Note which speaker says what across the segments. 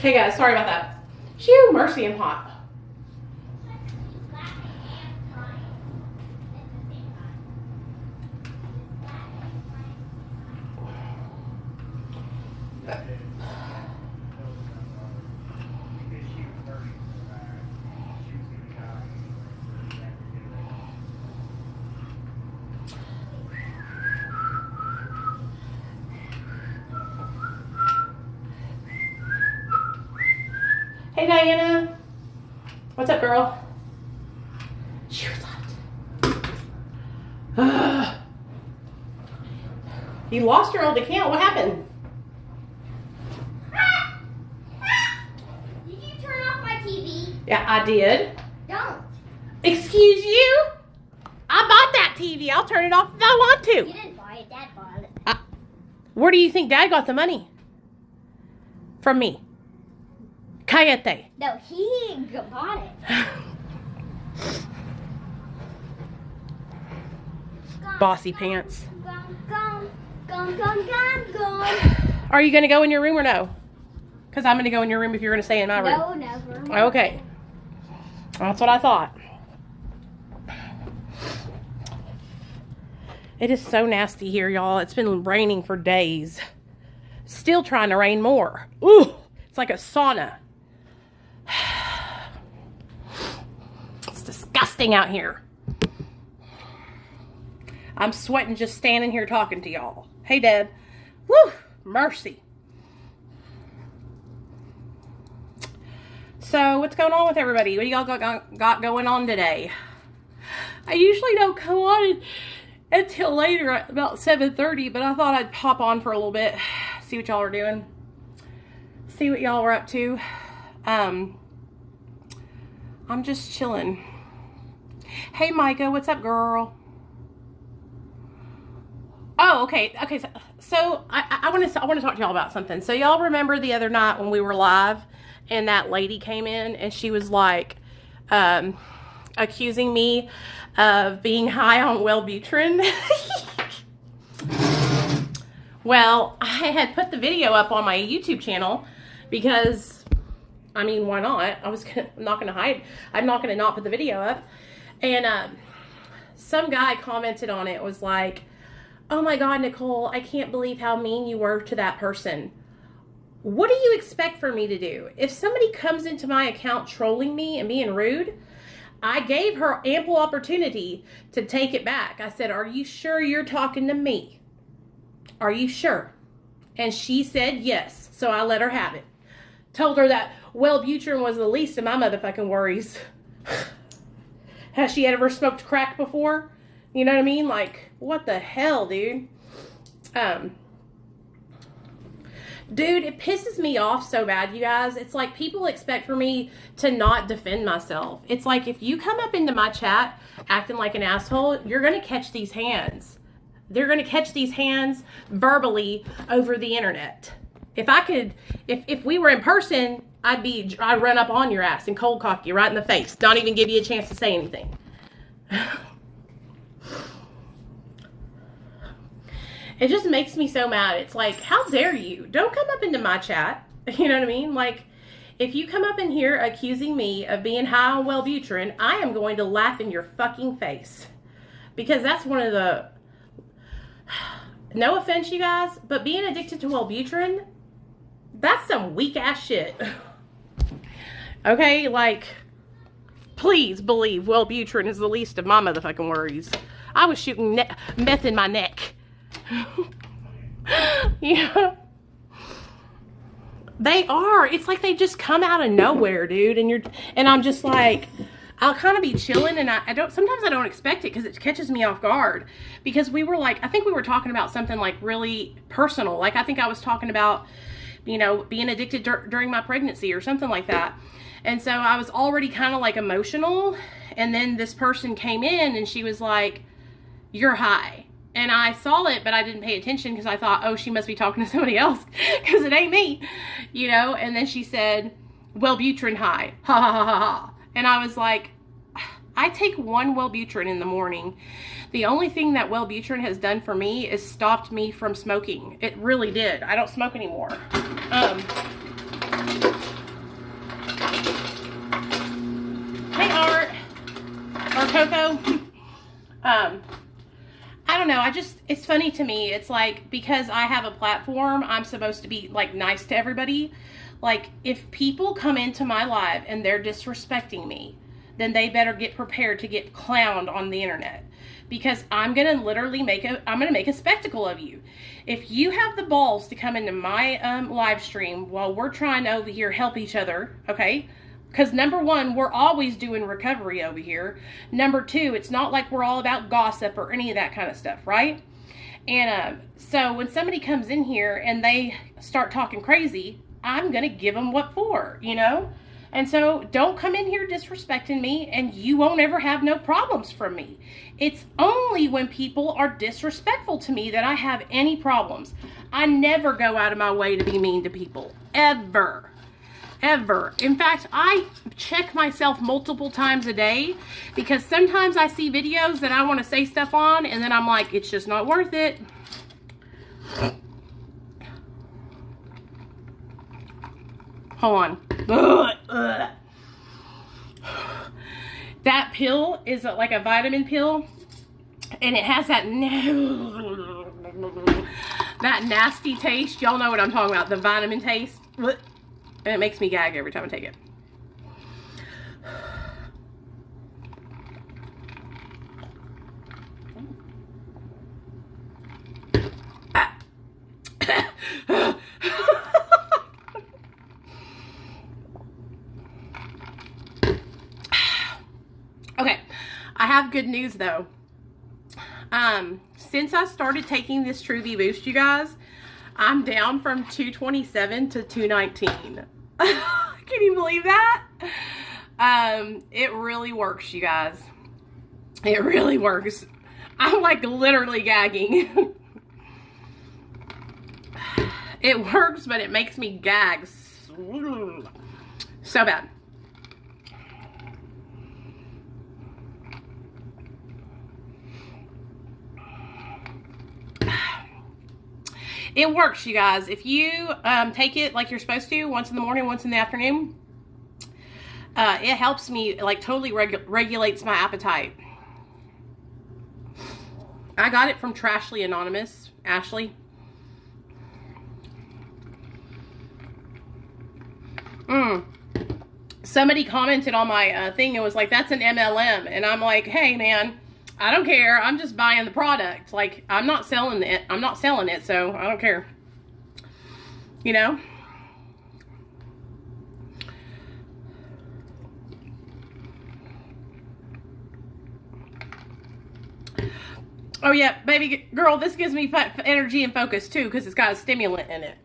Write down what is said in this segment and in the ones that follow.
Speaker 1: Hey guys, sorry about that. Shoo, mercy, I'm hot. Hey Diana, what's up, girl? She was hot. You lost your old account. What happened?
Speaker 2: Did you turn off my TV?
Speaker 1: Yeah, I did.
Speaker 2: Don't.
Speaker 1: Excuse you? I bought that TV. I'll turn it off if I want to.
Speaker 2: You didn't buy it. Dad bought it.
Speaker 1: Where do you think Dad got the money? From me. Cállate.
Speaker 2: No, he bought it.
Speaker 1: Bossy pants.
Speaker 2: Gone.
Speaker 1: Are you going to go in your room or no? Because I'm going to go in your room if you're going to stay in my room.
Speaker 2: No, never.
Speaker 1: Okay. That's what I thought. It is so nasty here, y'all. It's been raining for days. Still trying to rain more. Ooh, it's like a sauna. It's disgusting out here. I'm sweating just standing here talking to y'all. Hey, Deb. Woo, mercy. So, what's going on with everybody? What do y'all got going on today? I usually don't come on until later at about 7:30, but I thought I'd pop on for a little bit, see what y'all are doing, see what y'all are up to. I'm just chilling. Hey, Micah, what's up, girl? Oh, okay. So I want to talk to y'all about something. So y'all remember the other night when we were live, and that lady came in and she was like, accusing me of being high on Wellbutrin. Well, I had put the video up on my YouTube channel because, I mean, why not? I'm not going to hide. I'm not going to not put the video up. And some guy commented on it, was like, oh my God, Nicole, I can't believe how mean you were to that person. What do you expect for me to do? If somebody comes into my account trolling me and being rude, I gave her ample opportunity to take it back. I said, are you sure you're talking to me? Are you sure? And she said yes. So I let her have it. Told her that Wellbutrin was the least of my motherfucking worries. Has she ever smoked crack before? You know what I mean? Like, what the hell, dude? Dude, it pisses me off so bad, you guys. It's like people expect for me to not defend myself. It's like if you come up into my chat acting like an asshole, you're going to catch these hands. They're going to catch these hands verbally over the internet. If I could, if we were in person, I'd run up on your ass and cold cock you right in the face. Not even give you a chance to say anything. It just makes me so mad. It's like, how dare you? Don't come up into my chat. You know what I mean? Like, if you come up in here accusing me of being high on Wellbutrin, I am going to laugh in your fucking face. Because that's one of the... No offense, you guys, but being addicted to Wellbutrin, that's some weak-ass shit. Okay? Like, please believe Wellbutrin is the least of my motherfucking worries. I was shooting meth in my neck. Yeah, they are. It's like they just come out of nowhere, dude. And I'm just like, I'll kind of be chilling, and I don't. Sometimes I don't expect it because it catches me off guard. Because we were like, I think we were talking about something like really personal. Like I think I was talking about, you know, being addicted during my pregnancy or something like that. And so I was already kind of like emotional, and then this person came in and she was like, "You're high." And I saw it, but I didn't pay attention because I thought, oh, she must be talking to somebody else because it ain't me, you know? And then she said, Wellbutrin high, ha ha ha ha ha. And I was like, I take one Wellbutrin in the morning. The only thing that Wellbutrin has done for me is stopped me from smoking. It really did. I don't smoke anymore. Coco. I don't know. It's funny to me. It's like, because I have a platform, I'm supposed to be like nice to everybody. Like, if people come into my live and they're disrespecting me, then they better get prepared to get clowned on the internet, because I'm going to literally make a spectacle of you. If you have the balls to come into my live stream while we're trying to over here help each other, okay? Because number one, we're always doing recovery over here. Number two, it's not like we're all about gossip or any of that kind of stuff, right? And so when somebody comes in here and they start talking crazy, I'm going to give them what for, you know? And so don't come in here disrespecting me, and you won't ever have no problems from me. It's only when people are disrespectful to me that I have any problems. I never go out of my way to be mean to people. Ever. Ever. In fact, I check myself multiple times a day, because sometimes I see videos that I want to say stuff on, and then I'm like, it's just not worth it. Hold on. Ugh, ugh. That pill is like a vitamin pill, and it has that nasty taste. Y'all know what I'm talking about, the vitamin taste. And it makes me gag every time I take it. Okay, I have good news though. Since I started taking this True V Boost, you guys, I'm down from 227 to 219. Can you believe that? It really works, you guys. It really works. I'm like literally gagging. It works, but it makes me gag so bad. It works, you guys. If you take it like you're supposed to, once in the morning, once in the afternoon, it helps me, like totally regulates my appetite. I got it from Trashly Anonymous, Ashley. Somebody commented on my thing and was like, that's an MLM. And I'm like, hey man, I don't care. I'm just buying the product. Like, I'm not selling it. I'm not selling it, so I don't care. You know? Oh yeah, baby girl, this gives me energy and focus too, because it's got a stimulant in it.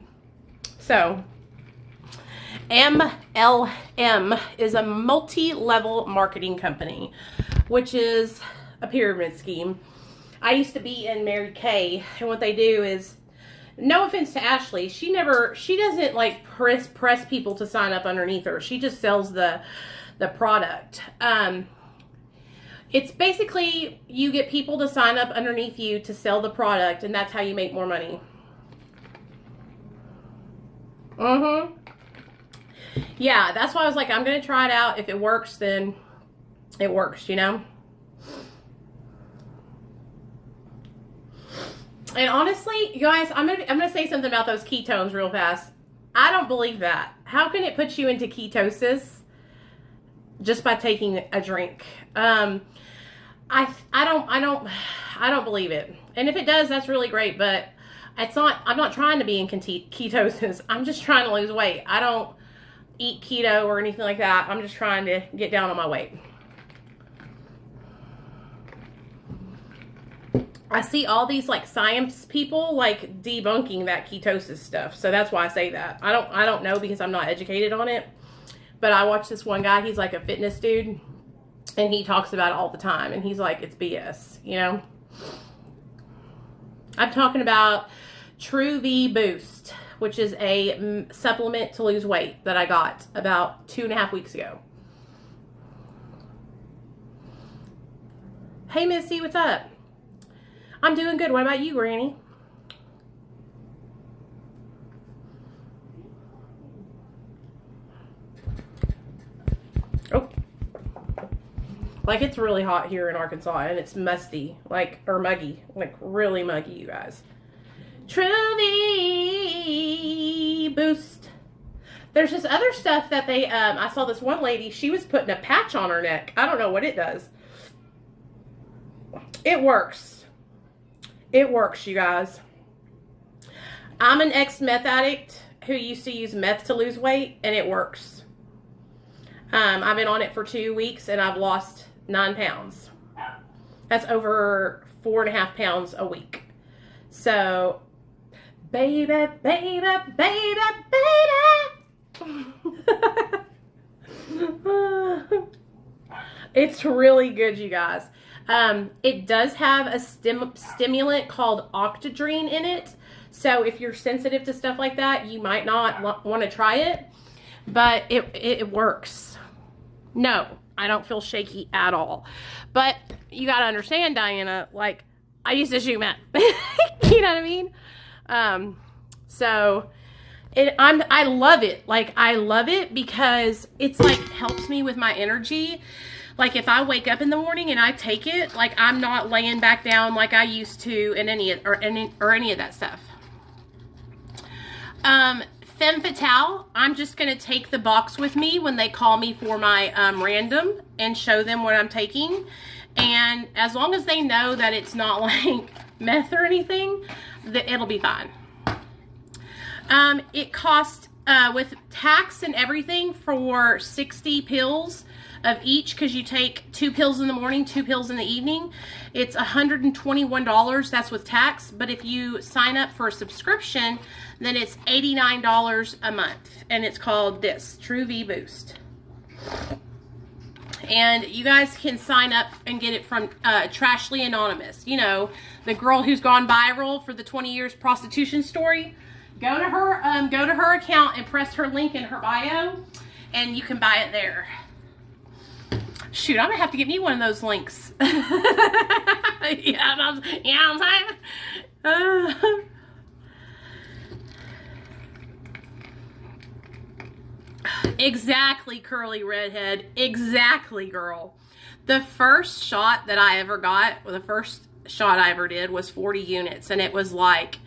Speaker 1: So, MLM is a multi-level marketing company, which is a pyramid scheme. I used to be in Mary Kay, and what they do is, no offense to Ashley, she doesn't like press people to sign up underneath her. She just sells the product. It's basically, you get people to sign up underneath you to sell the product, and that's how you make more money. Yeah, that's why I was like, I'm going to try it out. If it works, then it works, you know? And honestly, you guys, I'm gonna say something about those ketones real fast. I don't believe that. How can it put you into ketosis just by taking a drink? I don't believe it. And if it does, that's really great, but it's not. I'm not trying to be in ketosis. I'm just trying to lose weight. I don't eat keto or anything like that. I'm just trying to get down on my weight. I see all these like science people like debunking that ketosis stuff. So that's why I say that. I don't know, because I'm not educated on it. But I watch this one guy, he's like a fitness dude, and he talks about it all the time, and he's like, it's BS, you know? I'm talking about True V Boost, which is a supplement to lose weight that I got about 2.5 weeks ago. Hey Missy, what's up? I'm doing good. What about you, Granny? Oh. Like, it's really hot here in Arkansas, and it's musty, like, or muggy, like, really muggy, you guys. Truly Boost. There's this other stuff that they, I saw this one lady, she was putting a patch on her neck. I don't know what it does. It works. It works, you guys. I'm an ex-meth addict who used to use meth to lose weight, and it works. I've been on it for 2 weeks, and I've lost 9 pounds. That's over 4.5 pounds a week. So, baby, baby, baby, baby. It's really good, you guys. It does have a stimulant called Octadrene in it. So if you're sensitive to stuff like that, you might not want to try it. But it works. No, I don't feel shaky at all. But you got to understand, Diana, like, I used to shoot meth. You know what I mean? So I love it. Like, I love it because it's like helps me with my energy. Like, if I wake up in the morning and I take it, like, I'm not laying back down like I used to in any of that stuff. Femme Fatale, I'm just going to take the box with me when they call me for my random and show them what I'm taking. And as long as they know that it's not like meth or anything, it'll be fine. It costs, with tax and everything, for 60 pills of each, because you take 2 pills in the morning, 2 pills in the evening. It's $121. That's with tax. But if you sign up for a subscription, then it's $89 a month. And it's called this, True V Boost. And you guys can sign up and get it from Trashly Anonymous. You know, the girl who's gone viral for the 20 years prostitution story. Go to her account and press her link in her bio, and you can buy it there. Shoot, I'm gonna have to get me one of those links. Yeah, I'm saying. Exactly, curly redhead. Exactly, girl. The first shot that I ever got, the first shot I ever did was 40 units, and it was like,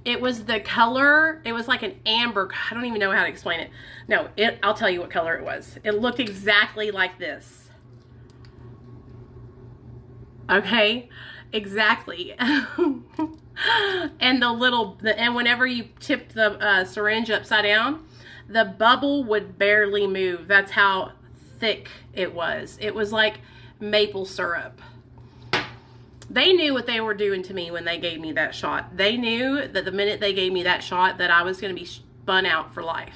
Speaker 1: it was the color, it was like an amber, I don't even know how to explain it. No, I'll tell you what color it was. It looked exactly like this. Okay, exactly. And and whenever you tip the syringe upside down, the bubble would barely move. That's how thick it was. It was like maple syrup. They knew what they were doing to me when they gave me that shot. They knew that the minute they gave me that shot that I was going to be spun out for life.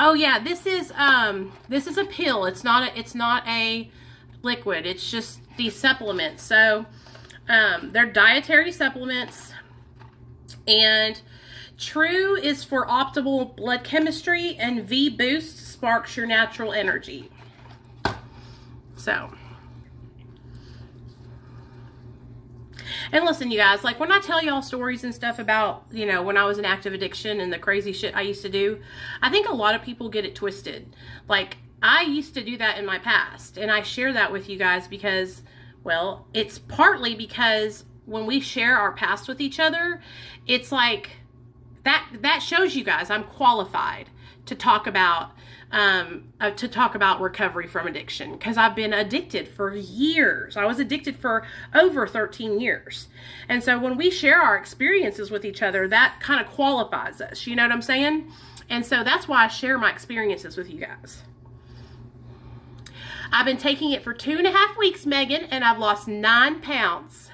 Speaker 1: Oh yeah, this is a pill. It's not a liquid. It's just these supplements. So they're dietary supplements, and True is for optimal blood chemistry, and V Boost sparks your natural energy. So, and listen, you guys, like when I tell y'all stories and stuff about, you know, when I was in active addiction and the crazy shit I used to do, I think a lot of people get it twisted. Like, I used to do that in my past, and I share that with you guys because, well, it's partly because when we share our past with each other, it's like that shows you guys I'm qualified to talk about recovery from addiction, because I've been addicted for years. I was addicted for over 13 years. And so when we share our experiences with each other, that kind of qualifies us. You know what I'm saying? And so that's why I share my experiences with you guys. I've been taking it for 2.5 weeks, Megan, and I've lost 9 pounds.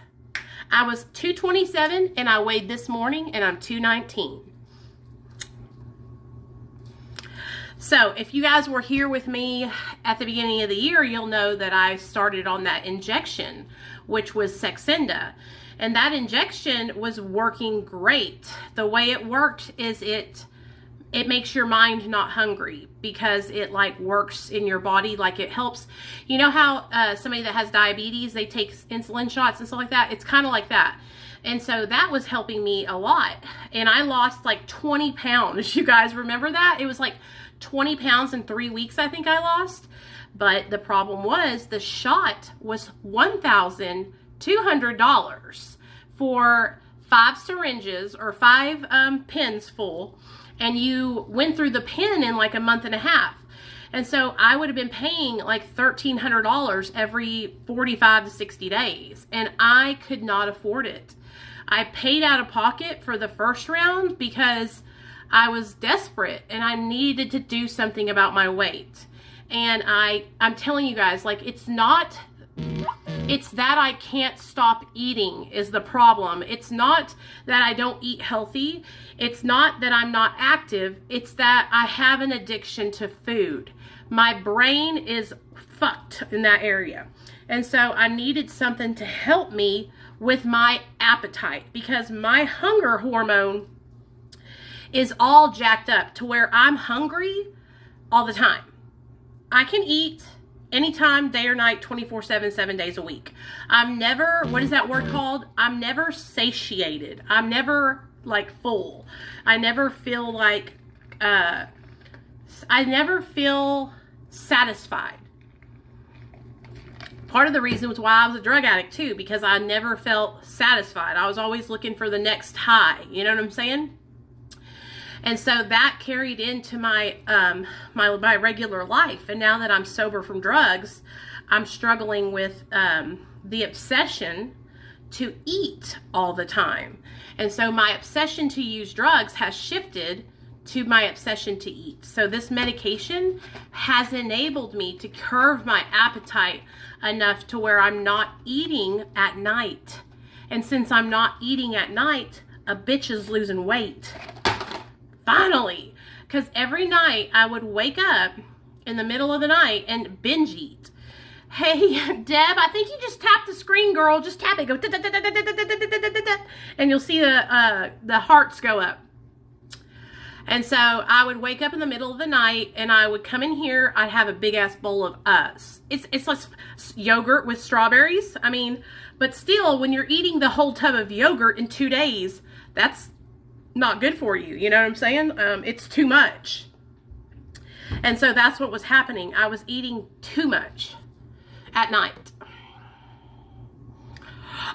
Speaker 1: I was 227 and I weighed this morning and I'm 219. So if you guys were here with me at the beginning of the year, you'll know that I started on that injection, which was Saxenda. And that injection was working great. The way it worked is it makes your mind not hungry, because it like works in your body. Like, it helps, you know how somebody that has diabetes, they take insulin shots and stuff like that. It's kind of like that. And so that was helping me a lot. And I lost like 20 pounds. You guys remember that? It was like 20 pounds in 3 weeks, I think I lost. But the problem was the shot was $1,200 for 5 syringes or 5 pins full. And you went through the pin in like a month and a half. And so I would have been paying like $1,300 every 45 to 60 days. And I could not afford it. I paid out of pocket for the first round because I was desperate and I needed to do something about my weight. And I'm telling you guys, like, it's that I can't stop eating is the problem. It's not that I don't eat healthy. It's not that I'm not active. It's that I have an addiction to food. My brain is fucked in that area. And so I needed something to help me with my appetite because my hunger hormone is all jacked up to where I'm hungry all the time. I can eat anytime, day or night, 24/7, 7 days a week. I'm never, what is that word called? I'm never satiated. I'm never like full. I never feel like, I never feel satisfied. Part of the reason was why I was a drug addict too, because I never felt satisfied. I was always looking for the next high. You know what I'm saying? And so that carried into my my regular life. And now that I'm sober from drugs, I'm struggling with the obsession to eat all the time. And so my obsession to use drugs has shifted to my obsession to eat. So this medication has enabled me to curb my appetite enough to where I'm not eating at night. And since I'm not eating at night, a bitch is losing weight. Finally. Because every night I would wake up in the middle of the night and binge eat. Hey, Deb, I think you just tapped the screen, girl. Just tap it. Go, and you'll see the hearts go up. And so I would wake up in the middle of the night and I would come in here. I'd have a big ass bowl of it's like yogurt with strawberries. I mean, but still, when you're eating the whole tub of yogurt in 2 days, that's not good for you. You know what I'm saying? It's too much. And so that's what was happening. I was eating too much at night.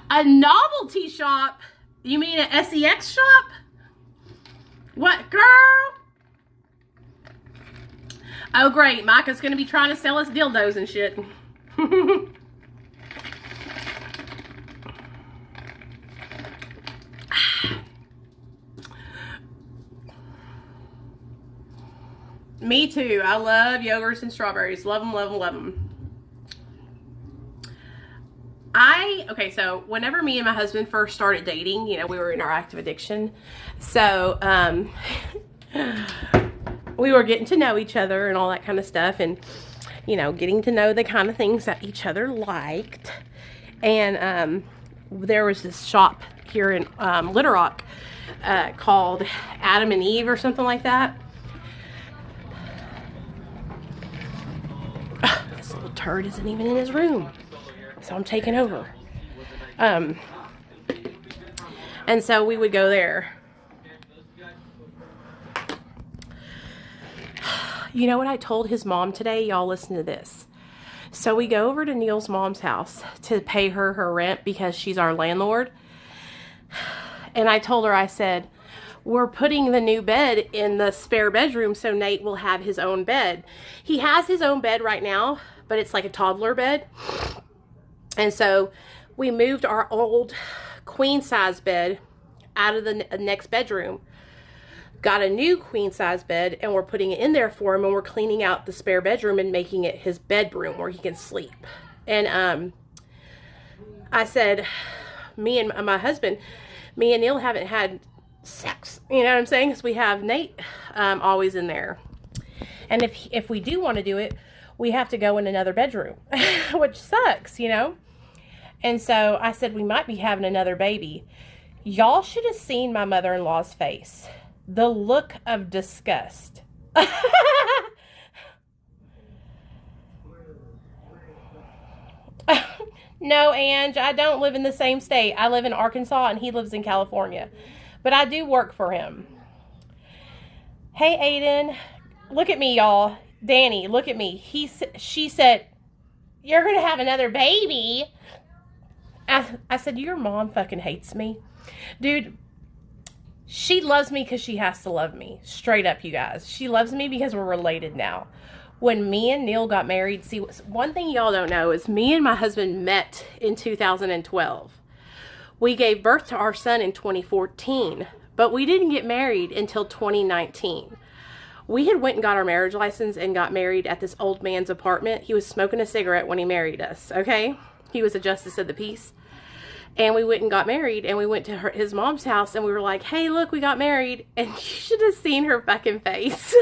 Speaker 1: A novelty shop? You mean an sex shop? What, girl? Oh, great. Micah's going to be trying to sell us dildos and shit. Me too. I love yogurts and strawberries. Love them, love them, love them. Okay, so whenever me and my husband first started dating, you know, we were in our active addiction. So, we were getting to know each other and all that kind of stuff. And, you know, getting to know the kind of things that each other liked. And, there was this shop here in, Little Rock, called Adam and Eve or something like that. This little turd isn't even in his room. So I'm taking over. And so we would go there. You know what I told his mom today? Y'all listen to this. So we go over to Neil's mom's house to pay her rent because she's our landlord. And I told her, I said, we're putting the new bed in the spare bedroom so Nate will have his own bed. He has his own bed right now, but it's like a toddler bed. And so we moved our old queen size bed out of the next bedroom, got a new queen size bed, and we're putting it in there for him, and we're cleaning out the spare bedroom and making it his bedroom where he can sleep. And I said, me and my husband, me and Neil haven't had sex, you know what I'm saying? Because we have Nate always in there. And if we do want to do it, we have to go in another bedroom, which sucks, you know? And so I said, we might be having another baby. Y'all should have seen my mother-in-law's face. The look of disgust. No, Ange, I don't live in the same state. I live in Arkansas and he lives in California. But I do work for him. Hey, Aiden, look at me, y'all. Danny, look at me. She said, you're going to have another baby. I said, your mom fucking hates me. Dude, she loves me because she has to love me. Straight up, you guys. She loves me because we're related now. When me and Neil got married, see, one thing y'all don't know is me and my husband met in 2012. We gave birth to our son in 2014, but we didn't get married until 2019. We had went and got our marriage license and got married at this old man's apartment. He was smoking a cigarette when he married us, okay? He was a justice of the peace. And we went and got married, and we went to his mom's house, and we were like, hey, look, we got married. And you should have seen her fucking face.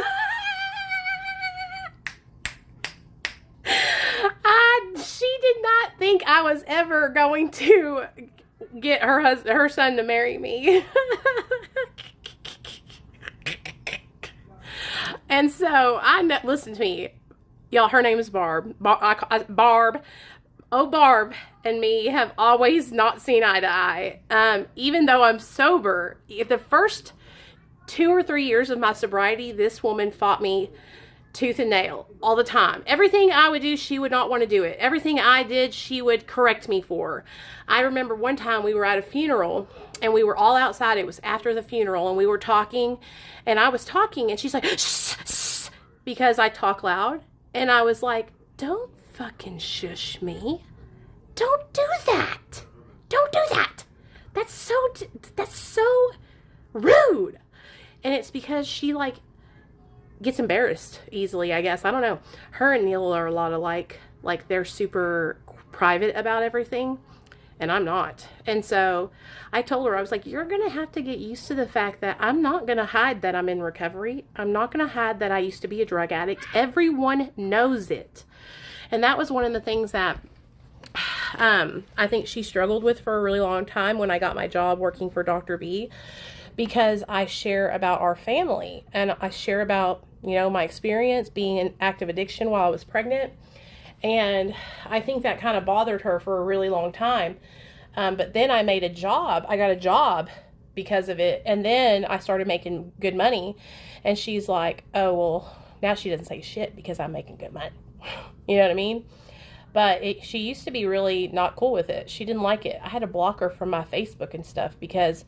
Speaker 1: She did not think I was ever going to get her son to marry me. And so listen to me, y'all. Her name is Barb. Barb. Oh, Barb and me have always not seen eye to eye. Even though I'm sober, the first 2 or 3 years of my sobriety, this woman fought me tooth and nail all the time. Everything I would do, she would not want to do it. Everything I did, she would correct me for. I remember one time we were at a funeral and we were all outside. It was after the funeral and we were talking and I was talking and she's like, shh, shh, because I talk loud. And I was like, don't fucking shush me. Don't do that. Don't do that. That's so rude. And it's because she gets embarrassed easily, I guess. I don't know. Her and Neil are a lot alike. Like they're super private about everything, and I'm not. And so I told her, I was like, you're going to have to get used to the fact that I'm not going to hide that I'm in recovery. I'm not going to hide that I used to be a drug addict. Everyone knows it. And that was one of the things that I think she struggled with for a really long time when I got my job working for Dr. B, because I share about our family and I share about, my experience being in active addiction while I was pregnant. And I think that kind of bothered her for a really long time. But then I got a job because of it. And then I started making good money. And she's like, oh, well, now she doesn't say shit because I'm making good money. You know what I mean? But she used to be really not cool with it. She didn't like it. I had to block her from my Facebook and stuff because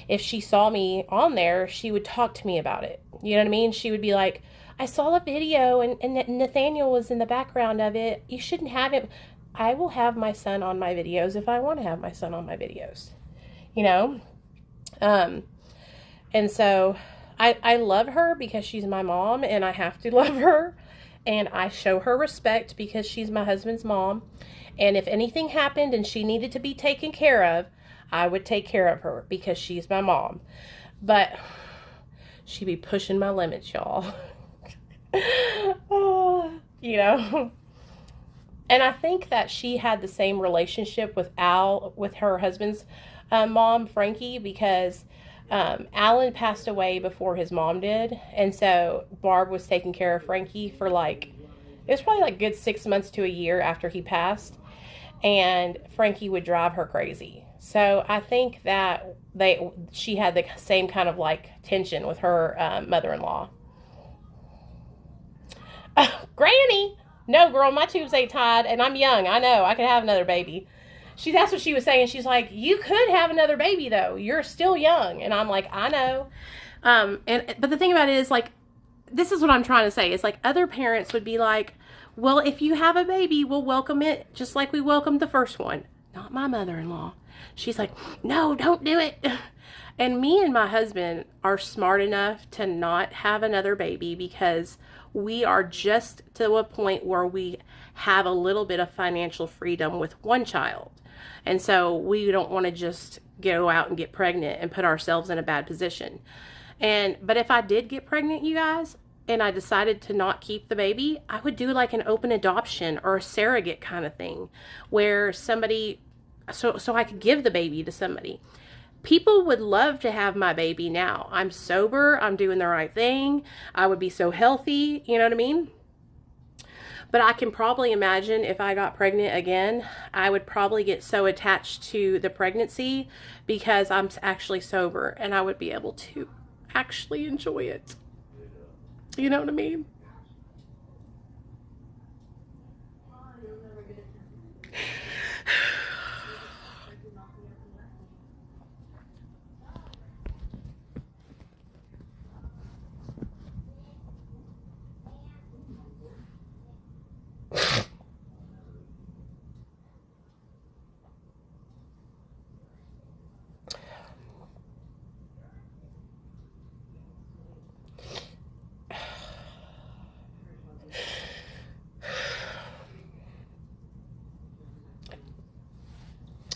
Speaker 1: if she saw me on there, she would talk to me about it. You know what I mean? She would be like, I saw a video and Nathaniel was in the background of it. You shouldn't have him. I will have my son on my videos if I want to have my son on my videos. And so I love her because she's my mom and I have to love her. And I show her respect because she's my husband's mom. And if anything happened and she needed to be taken care of, I would take care of her because she's my mom. But she be pushing my limits, y'all. And I think that she had the same relationship with her husband's mom, Frankie, because Alan passed away before his mom did. And so Barb was taking care of Frankie for it was probably good 6 months to a year after he passed. And Frankie would drive her crazy. So I think that she had the same kind of tension with her mother-in-law. Granny! No, girl, my tubes ain't tied and I'm young. I know, I could have another baby. That's what she was saying. She's like, you could have another baby though. You're still young. And I'm like, I know. But the thing about it is this is what I'm trying to say. It's other parents would be like, well, if you have a baby, we'll welcome it just like we welcomed the first one. Not my mother-in-law. She's like, no, don't do it. And me and my husband are smart enough to not have another baby because we are just to a point where we have a little bit of financial freedom with one child. And so we don't want to just go out and get pregnant and put ourselves in a bad position. But if I did get pregnant, you guys, and I decided to not keep the baby, I would do an open adoption or a surrogate kind of thing where somebody, so I could give the baby to somebody. People would love to have my baby now. I'm sober. I'm doing the right thing. I would be so healthy. You know what I mean? But I can probably imagine if I got pregnant again, I would probably get so attached to the pregnancy because I'm actually sober and I would be able to actually enjoy it. You know what I mean?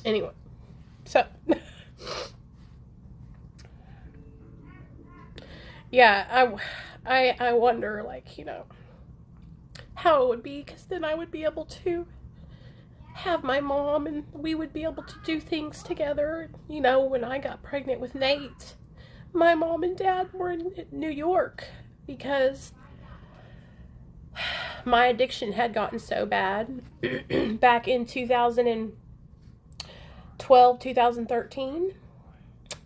Speaker 1: Anyway, so yeah, I wonder, like, you know, how it would be, because then I would be able to have my mom and we would be able to do things together. You know, when I got pregnant with Nate, my mom and dad were in New York because my addiction had gotten so bad back in 2012, 2013,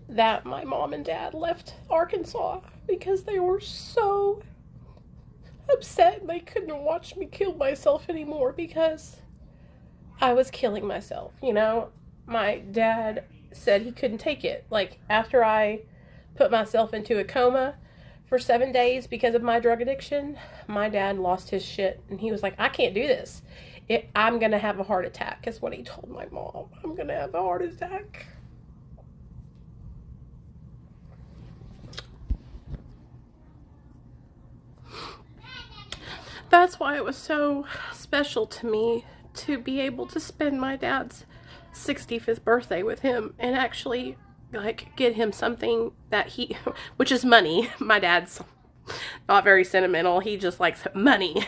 Speaker 1: that my mom and dad left Arkansas because they were so upset and they couldn't watch me kill myself anymore because I was killing myself. You know, my dad said he couldn't take it. Like, after I put myself into a coma for 7 days because of my drug addiction, my dad lost his shit and he was like, I can't do this. I'm going to have a heart attack, is what he told my mom. I'm going to have a heart attack. That's why it was so special to me to be able to spend my dad's 65th birthday with him and actually, like, get him something that he, which is money. My dad's not very sentimental. He just likes money.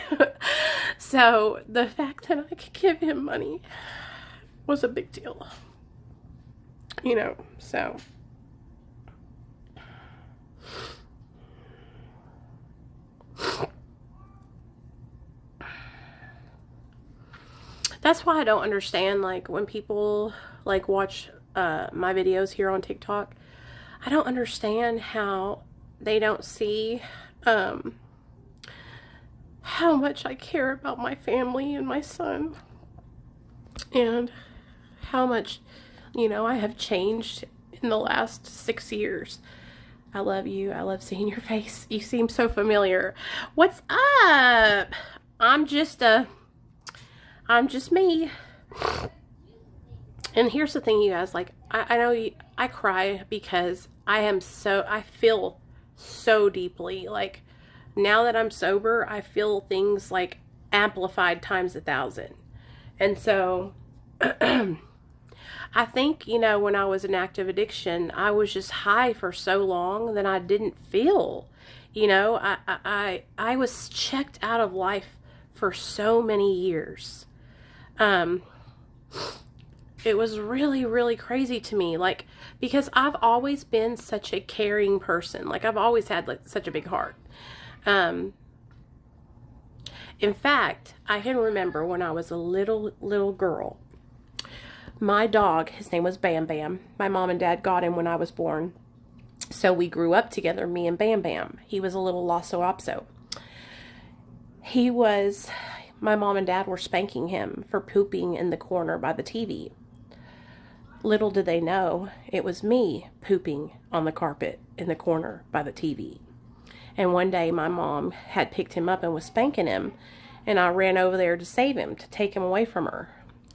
Speaker 1: So the fact that I could give him money was a big deal. You know, so. That's why I don't understand, like, when people, like, watch my videos here on TikTok. I don't understand how they don't see how much I care about my family and my son. And how much, you know, I have changed in the last 6 years. I love you. I love seeing your face. You seem so familiar. What's up? I'm just me. And here's the thing, you guys, like, I know I cry because I feel so deeply. Like, now that I'm sober, I feel things like amplified times 1,000. And so I think, you know, when I was in active addiction, I was just high for so long that I didn't feel, you know, I was checked out of life for so many years. It was really, really crazy to me, like, because I've always been such a caring person. Like, I've always had, like, such a big heart. In fact, I can remember when I was a little girl, my dog, his name was Bam Bam. My mom and dad got him when I was born. So we grew up together, me and Bam Bam. He was a little Lhasa Apso. My mom and dad were spanking him for pooping in the corner by the TV. Little did they know, it was me pooping on the carpet in the corner by the TV. And one day my mom had picked him up and was spanking him, and I ran over there to save him, to take him away from her.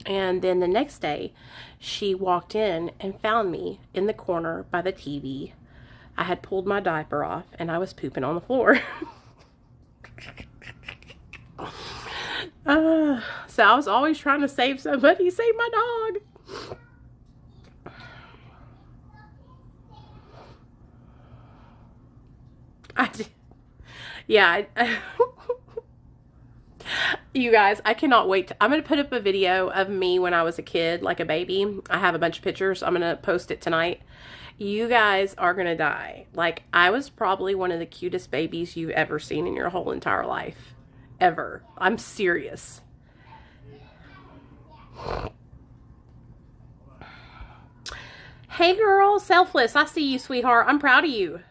Speaker 1: And then the next day, she walked in and found me in the corner by the TV. I had pulled my diaper off, and I was pooping on the floor. So I was always trying to save somebody. Save my dog. I did. Yeah. You guys, I cannot wait. I'm going to put up a video of me when I was a kid, like a baby. I have a bunch of pictures. I'm going to post it tonight. You guys are going to die. Like, I was probably one of the cutest babies you've ever seen in your whole entire life. ever. I'm serious. Hey girl, Selfless. I see you, sweetheart. I'm proud of you.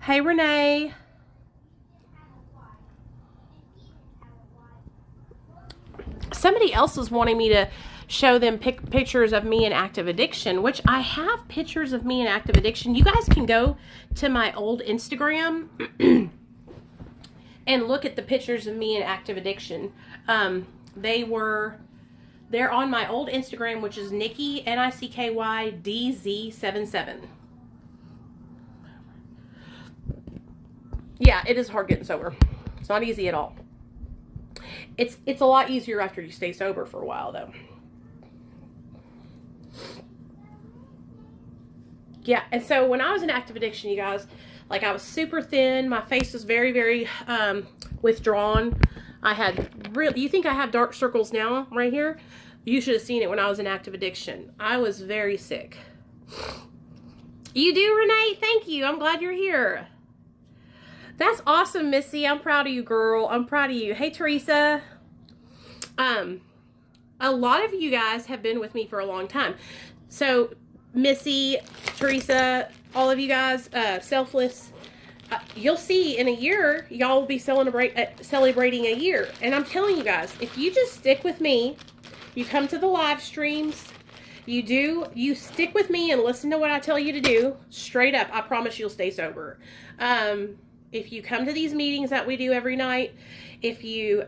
Speaker 1: Hey Renee. Somebody else was wanting me to show them pictures of me in active addiction, which I have pictures of me in active addiction. You guys can go to my old Instagram and look at the pictures of me in active addiction. They're on my old Instagram, which is Nikki, NICKYDZ77. Yeah, it is hard getting sober. It's not easy at all. It's a lot easier after you stay sober for a while, though. Yeah, and so when I was in active addiction, you guys, like I was super thin. My face was very, very withdrawn. I had you think I have dark circles now right here? You should have seen it when I was in active addiction. I was very sick. You do, Renee? Thank you. I'm glad you're here. That's awesome, Missy. I'm proud of you, girl. I'm proud of you. Hey, Teresa. A lot of you guys have been with me for a long time. So, Missy, Teresa, all of you guys, Selfless, you'll see in a year, y'all will be celebrating a year. And I'm telling you guys, if you just stick with me, you come to the live streams, you stick with me and listen to what I tell you to do, straight up, I promise you'll stay sober. If you come to these meetings that we do every night, if you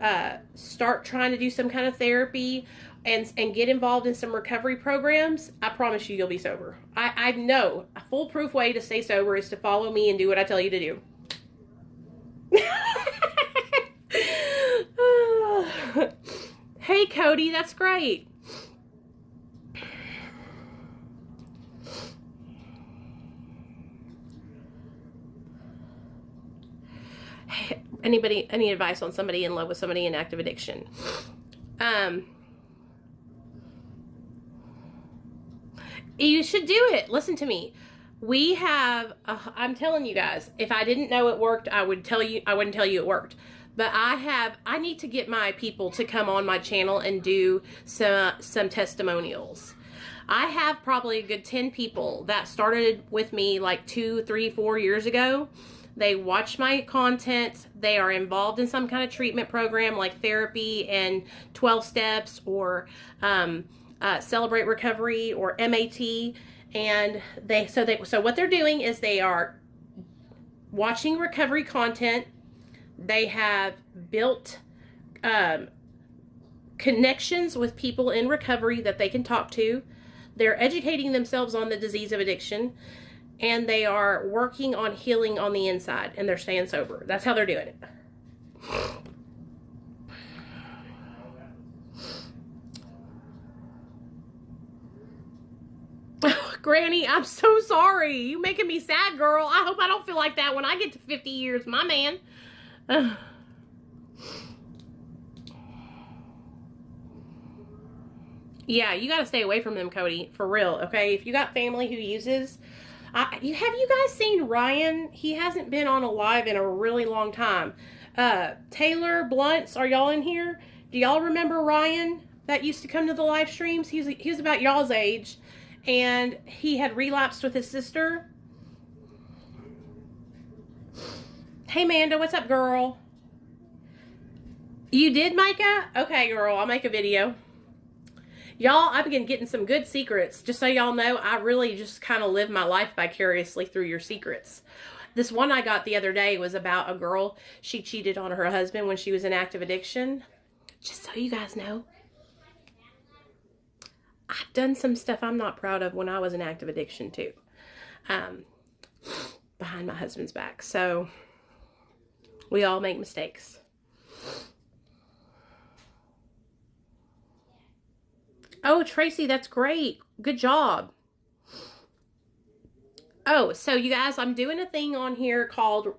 Speaker 1: start trying to do some kind of therapy and get involved in some recovery programs, I promise you'll be sober. I know a foolproof way to stay sober is to follow me and do what I tell you to do. Hey, Cody, that's great. Anybody, any advice on somebody in love with somebody in active addiction? You should do it. Listen to me. We have, I'm telling you guys, if I didn't know it worked, I wouldn't tell you it worked. But I need to get my people to come on my channel and do some testimonials. I have probably a good 10 people that started with me like 2, 3, 4 years ago. They watch my content. They are involved in some kind of treatment program like therapy and 12 steps or Celebrate Recovery or MAT. And so what they're doing is they are watching recovery content. They have built connections with people in recovery that they can talk to. They're educating themselves on the disease of addiction. And they are working on healing on the inside. And they're staying sober. That's how they're doing it. Granny, I'm so sorry. You making me sad, girl. I hope I don't feel like that when I get to 50 years, my man. Yeah, you got to stay away from them, Cody. For real, okay? If you got family who uses... have you guys seen Ryan? He hasn't been on a live in a really long time. Taylor Blunts, are y'all in here? Do y'all remember Ryan that used to come to the live streams? He was about y'all's age. And he had relapsed with his sister. Hey, Manda, what's up, girl? You did, Micah? Okay, girl, I'll make a video. Y'all, I've been getting some good secrets. Just so y'all know, I really just kind of live my life vicariously through your secrets. This one I got the other day was about a girl. She cheated on her husband when she was in active addiction. Just so you guys know. I've done some stuff I'm not proud of when I was in active addiction too. Behind my husband's back. So, we all make mistakes. Oh, Tracy, that's great. Good job. Oh, so you guys, I'm doing a thing on here called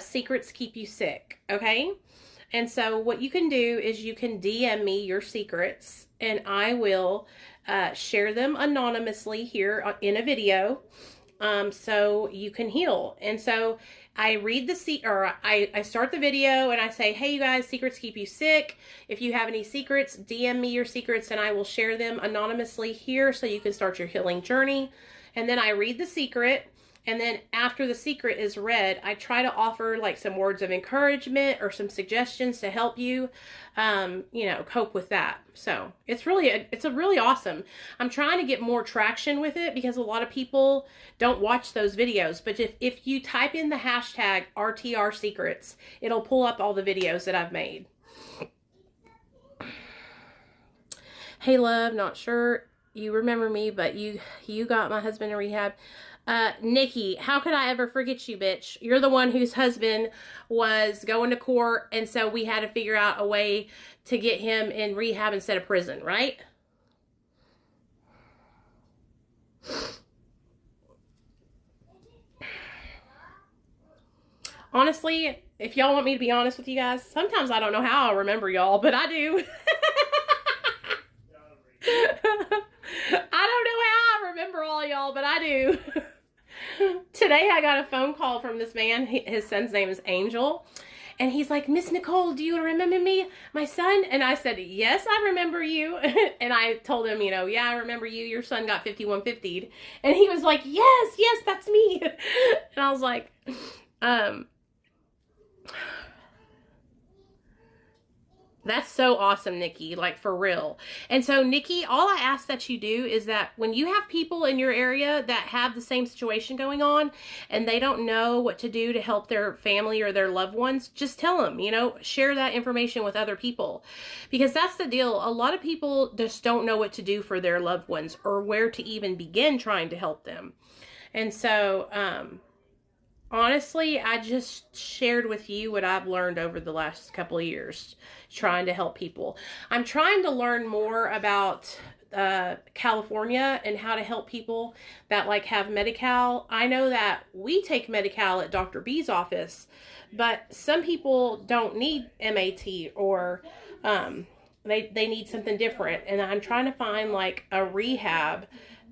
Speaker 1: Secrets Keep You Sick, okay? And so what you can do is you can DM me your secrets, and I will share them anonymously here in a video so you can heal. And so I read I start the video and I say, hey, you guys, secrets keep you sick. If you have any secrets, DM me your secrets and I will share them anonymously here so you can start your healing journey. And then I read the secret. And then after the secret is read, I try to offer like some words of encouragement or some suggestions to help you, cope with that. So it's a really awesome. I'm trying to get more traction with it because a lot of people don't watch those videos. But if you type in the hashtag RTR secrets, it'll pull up all the videos that I've made. Hey, love, not sure you remember me, but you got my husband in rehab. Nikki, how could I ever forget you, bitch? You're the one whose husband was going to court, and so we had to figure out a way to get him in rehab instead of prison, right? Honestly, if y'all want me to be honest with you guys, sometimes I don't know how I remember y'all, but I do. I don't know how I remember all y'all, but I do. Today I got a phone call from this man. His son's name is Angel. And he's like, Miss Nicole, do you remember me, my son? And I said, yes, I remember you. And I told him, yeah, I remember you. Your son got 5150'd. And he was like, yes, that's me. And I was like, that's so awesome, Nikki, like for real. And so, Nikki, all I ask that you do is that when you have people in your area that have the same situation going on and they don't know what to do to help their family or their loved ones, just tell them, share that information with other people. Because that's the deal. A lot of people just don't know what to do for their loved ones or where to even begin trying to help them. And so, honestly, I just shared with you what I've learned over the last couple of years trying to help people. I'm trying to learn more about California and how to help people that like have Medi-Cal. I know that we take Medi-Cal at Dr. B's office, but some people don't need MAT or they need something different. And I'm trying to find like a rehab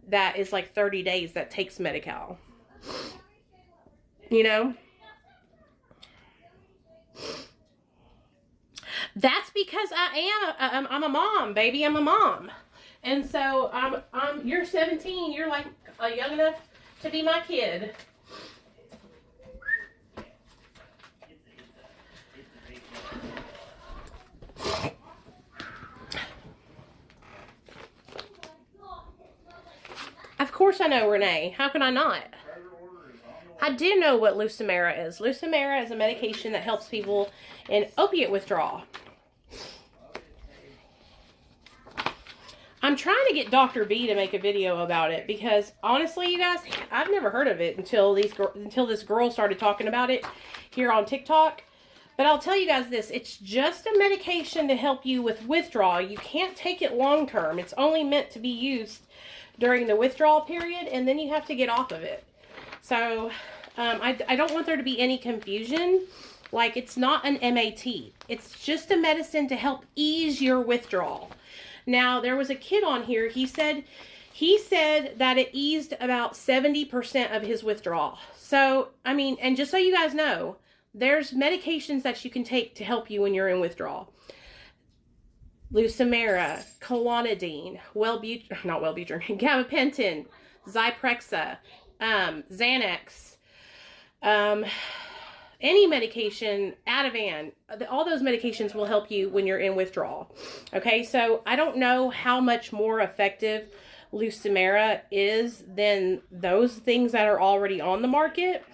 Speaker 1: that is like 30 days that takes Medi-Cal. That's because I'm a mom, baby. I'm a mom. And so you're 17. You're like young enough to be my kid. Of course I know, Renee. How can I not? I do know what Lucimera is. Lucimera is a medication that helps people in opiate withdrawal. I'm trying to get Dr. B to make a video about it because honestly, you guys, I've never heard of it until this girl started talking about it here on TikTok. But I'll tell you guys this, it's just a medication to help you with withdrawal. You can't take it long term. It's only meant to be used during the withdrawal period, and then you have to get off of it. So, I don't want there to be any confusion. Like, it's not an MAT. It's just a medicine to help ease your withdrawal. Now, there was a kid on here. He said that it eased about 70% of his withdrawal. So, I mean, and just so you guys know, there's medications that you can take to help you when you're in withdrawal. Lucimera, Klonidine, gabapentin, Zyprexa, Xanax, any medication, Ativan, all those medications will help you when you're in withdrawal. Okay, so I don't know how much more effective Lucimera is than those things that are already on the market.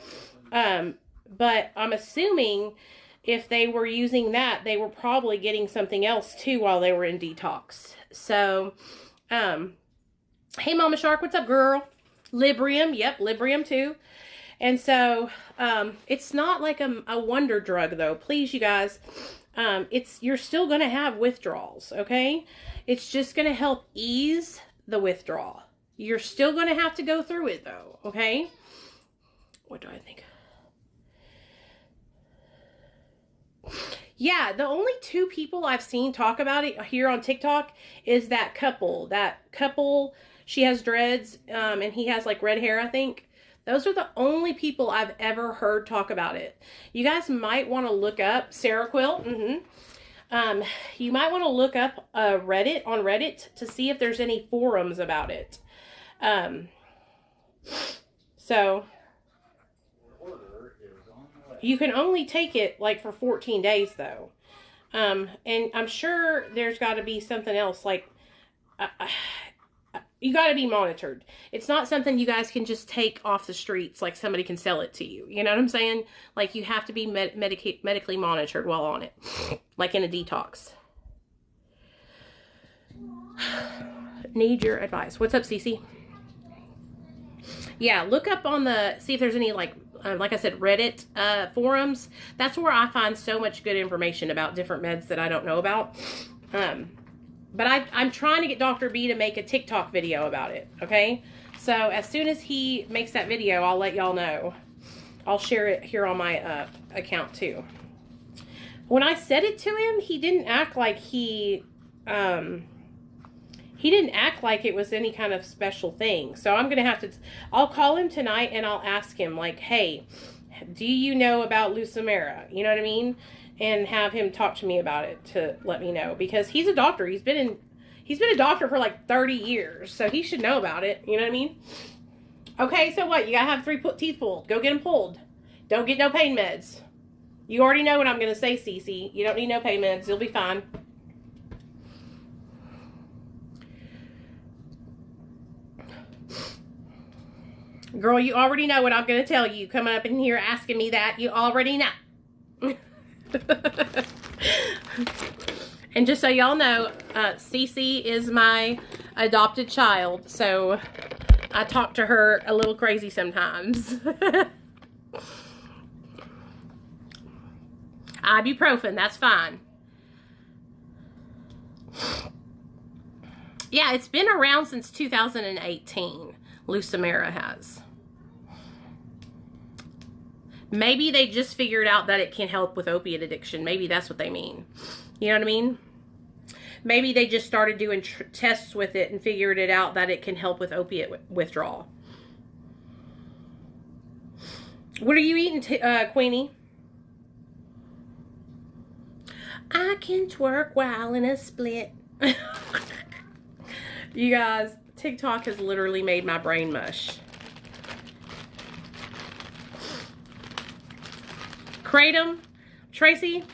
Speaker 1: But I'm assuming if they were using that, they were probably getting something else too while they were in detox. So, hey Mama Shark, what's up, girl? Librium, yep, Librium too. And so, it's not like a wonder drug though. Please, you guys, you're still going to have withdrawals, okay? It's just going to help ease the withdrawal. You're still going to have to go through it though, okay? What do I think? Yeah, the only two people I've seen talk about it here on TikTok is that couple. That couple, she has dreads, and he has like red hair, I think. Those are the only people I've ever heard talk about it. You guys might want to look up Seroquel. You might want to look up Reddit on Reddit to see if there's any forums about it. So you can only take it like for 14 days though. And I'm sure there's got to be something else like you got to be monitored. It's not something you guys can just take off the streets like somebody can sell it to you. You know what I'm saying? Like you have to be medically monitored while on it. Like in a detox. Need your advice. What's up, Cece? Yeah, look up on see if there's any like I said, Reddit forums. That's where I find so much good information about different meds that I don't know about. But I'm trying to get Dr. B to make a TikTok video about it, okay? So as soon as he makes that video, I'll let y'all know. I'll share it here on my account too. When I said it to him, he didn't act like he didn't act like it was any kind of special thing. So I'm going to have to, I'll call him tonight and I'll ask him like, hey, do you know about Lucimera? You know what I mean? And have him talk to me about it to let me know, because he's a doctor. He's been a doctor for like 30 years, so he should know about it. You know what I mean? Okay, so what? You gotta have 3 teeth pulled. Go get them pulled. Don't get no pain meds. You already know what I'm gonna say, Cece. You don't need no pain meds. You'll be fine. Girl, you already know what I'm gonna tell you. Coming up in here asking me that, you already know. And just so y'all know, Cece is my adopted child, so I talk to her a little crazy sometimes. Ibuprofen, that's fine. Yeah, it's been around since 2018. Lucimera has. Maybe they just figured out that it can help with opiate addiction. Maybe that's what they mean. You know what I mean? Maybe they just started doing tests with it and figured it out that it can help with opiate withdrawal. What are you eating, Queenie? I can twerk while in a split. You guys, TikTok has literally made my brain mush. Kratom, Tracy,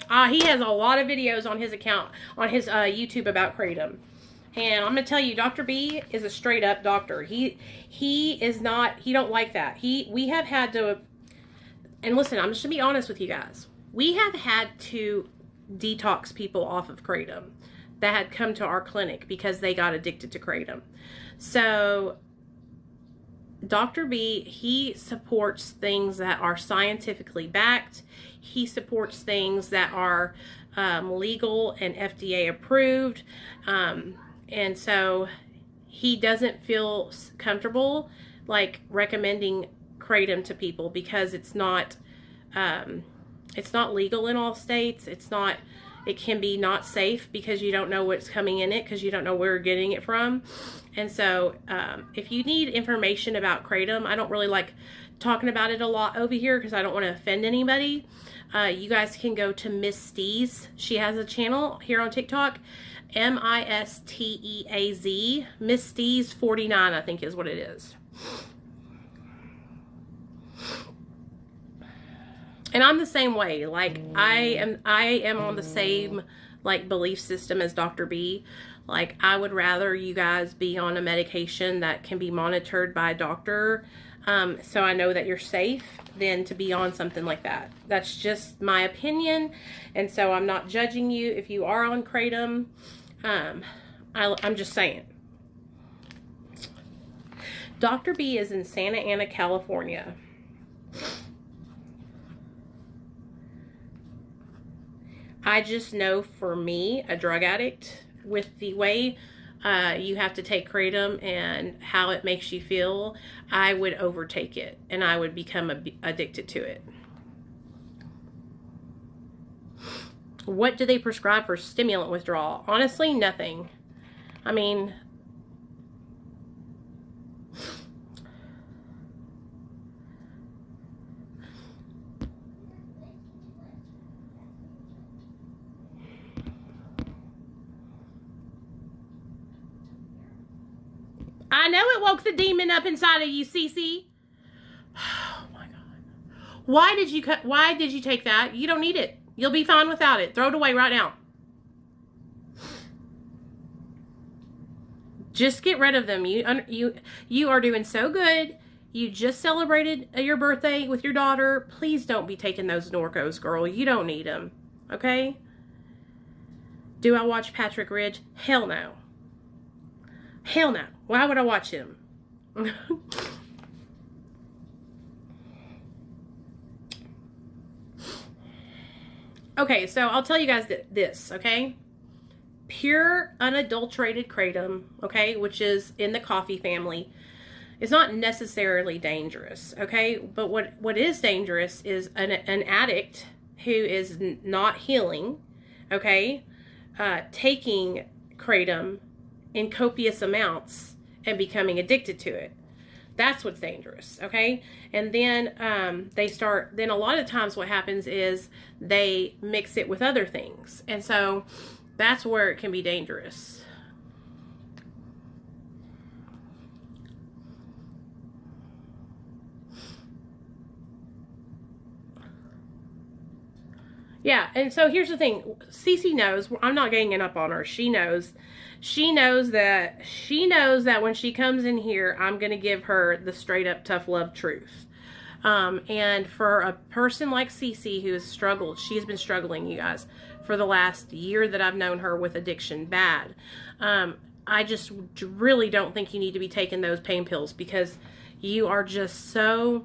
Speaker 1: he has a lot of videos on his account, on his YouTube about Kratom. And I'm going to tell you, Dr. B is a straight up doctor. He is not, he don't like that. We have had to, and listen, I'm just going to be honest with you guys. We have had to detox people off of Kratom that had come to our clinic because they got addicted to Kratom. So Dr. B, he supports things that are scientifically backed. He supports things that are legal and FDA approved. And so he doesn't feel comfortable like recommending Kratom to people because it's not legal in all states. It can be not safe because you don't know what's coming in it, because you don't know where you're getting it from. And so if you need information about Kratom, I don't really like talking about it a lot over here because I don't want to offend anybody. You guys can go to Miss Steez. She has a channel here on TikTok, Misteaz, Miss Steez 49, I think is what it is. And I'm the same way. Like I am on the same like belief system as Dr. B. Like I would rather you guys be on a medication that can be monitored by a doctor, so I know that you're safe, than to be on something like that. That's just my opinion, and so I'm not judging you if you are on Kratom. I'm just saying. Dr. B is in Santa Ana, California. I just know for me, a drug addict, with the way you have to take Kratom and how it makes you feel, I would overtake it and I would become addicted to it. What do they prescribe for stimulant withdrawal? Honestly, nothing. I mean, I know it woke the demon up inside of you, Cece. Oh my God. Why did you take that? You don't need it. You'll be fine without it. Throw it away right now. Just get rid of them. You are doing so good. You just celebrated your birthday with your daughter. Please don't be taking those Norcos, girl. You don't need them. Okay? Do I watch Patrick Ridge? Hell no. Hell no. Why would I watch him? Okay, so I'll tell you guys this, okay? Pure, unadulterated kratom, okay, which is in the coffee family, is not necessarily dangerous, okay? But what is dangerous is an addict who is not healing, okay, taking kratom in copious amounts and becoming addicted to it. That's what's dangerous, okay? And then then a lot of times what happens is they mix it with other things. And so that's where it can be dangerous. Yeah, and so here's the thing. Cece knows. I'm not ganging up on her. She knows. She knows that when she comes in here, I'm going to give her the straight up tough love truth. And for a person like Cece who has struggled, she's been struggling, you guys, for the last year that I've known her with addiction bad. I just really don't think you need to be taking those pain pills because you are just so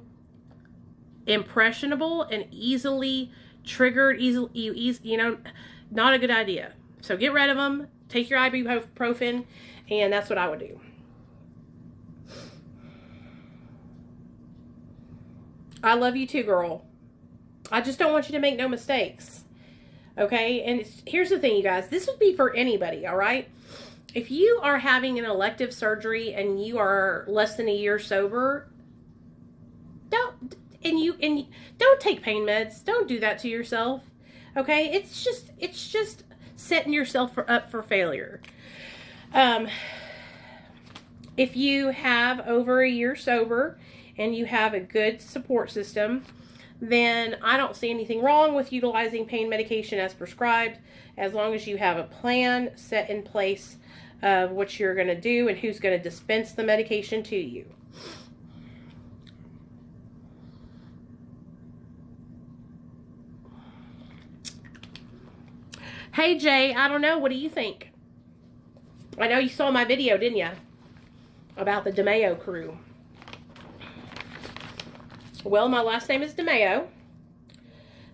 Speaker 1: impressionable and easily triggered, not a good idea. So get rid of them. Take your ibuprofen, and that's what I would do. I love you too, girl. I just don't want you to make no mistakes. Okay? And here's the thing, you guys. This would be for anybody, all right? If you are having an elective surgery and you are less than a year sober, don't take pain meds. Don't do that to yourself. Okay? It's just setting yourself up for failure. If you have over a year sober and you have a good support system, then I don't see anything wrong with utilizing pain medication as prescribed, as long as you have a plan set in place of what you're going to do and who's going to dispense the medication to you. Hey, Jay, I don't know. What do you think? I know you saw my video, didn't you? About the DeMayo crew. Well, my last name is DeMayo.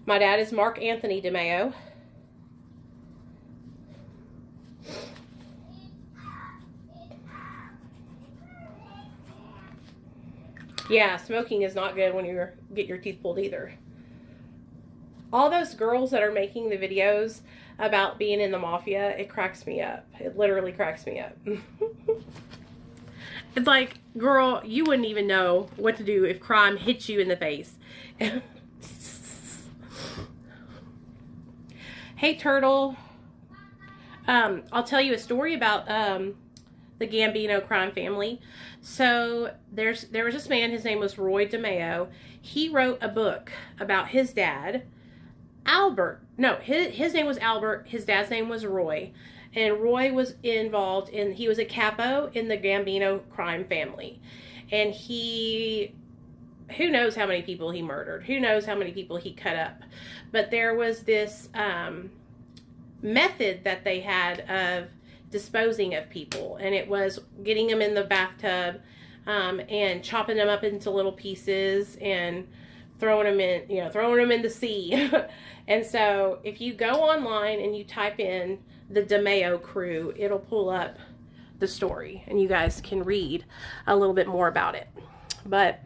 Speaker 1: My dad is Mark Anthony DeMayo. Yeah, smoking is not good when you get your teeth pulled either. All those girls that are making the videos about being in the mafia, it cracks me up. It literally cracks me up. It's like, girl, you wouldn't even know what to do if crime hit you in the face. Hey, Turtle. I'll tell you a story about the Gambino crime family. So there was this man, his name was Roy DeMayo. He wrote a book about his dad, Albert. No, his name was Albert. His dad's name was Roy. And Roy was involved he was a capo in the Gambino crime family. And who knows how many people he murdered? Who knows how many people he cut up? But there was this method that they had of disposing of people. And it was getting them in the bathtub and chopping them up into little pieces and throwing them in the sea. And so if you go online and you type in the DeMayo crew, it'll pull up the story and you guys can read a little bit more about it. But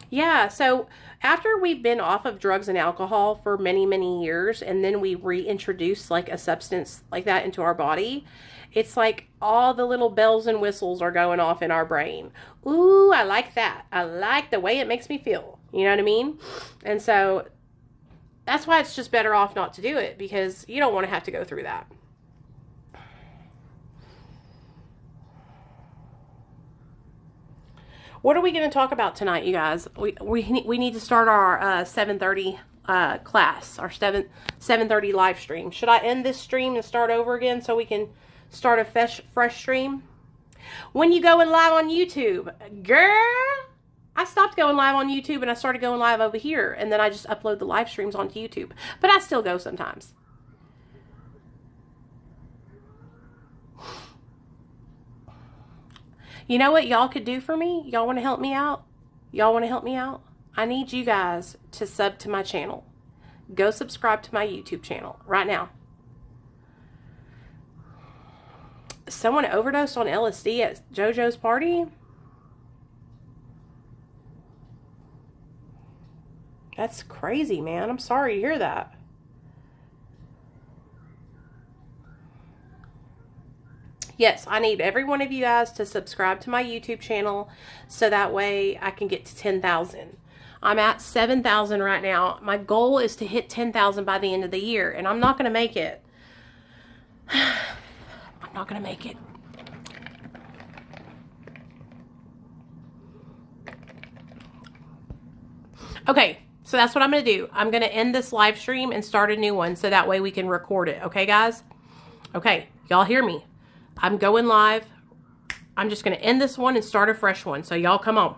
Speaker 1: yeah, so after we've been off of drugs and alcohol for many, many years, and then we reintroduce like a substance like that into our body, it's like all the little bells and whistles are going off in our brain. Ooh, I like that. I like the way it makes me feel. You know what I mean? And so that's why it's just better off not to do it, because you don't want to have to go through that. What are we going to talk about tonight, you guys? We need to start our 7:30 class, our 7:30 live stream. Should I end this stream and start over again so we can start a fresh stream? When you going live on YouTube, girl, I stopped going live on YouTube and I started going live over here, and then I just upload the live streams onto YouTube. But I still go sometimes. You know what y'all could do for me? Y'all want to help me out? Y'all want to help me out? I need you guys to sub to my channel. Go subscribe to my YouTube channel right now. Someone overdosed on LSD at JoJo's party? That's crazy, man. I'm sorry to hear that. Yes, I need every one of you guys to subscribe to my YouTube channel so that way I can get to 10,000. I'm at 7,000 right now. My goal is to hit 10,000 by the end of the year, and I'm not going to make it. I'm not going to make it. Okay, so that's what I'm going to do. I'm going to end this live stream and start a new one so that way we can record it. Okay, guys? Okay, y'all hear me? I'm going live. I'm just going to end this one and start a fresh one. So y'all come on.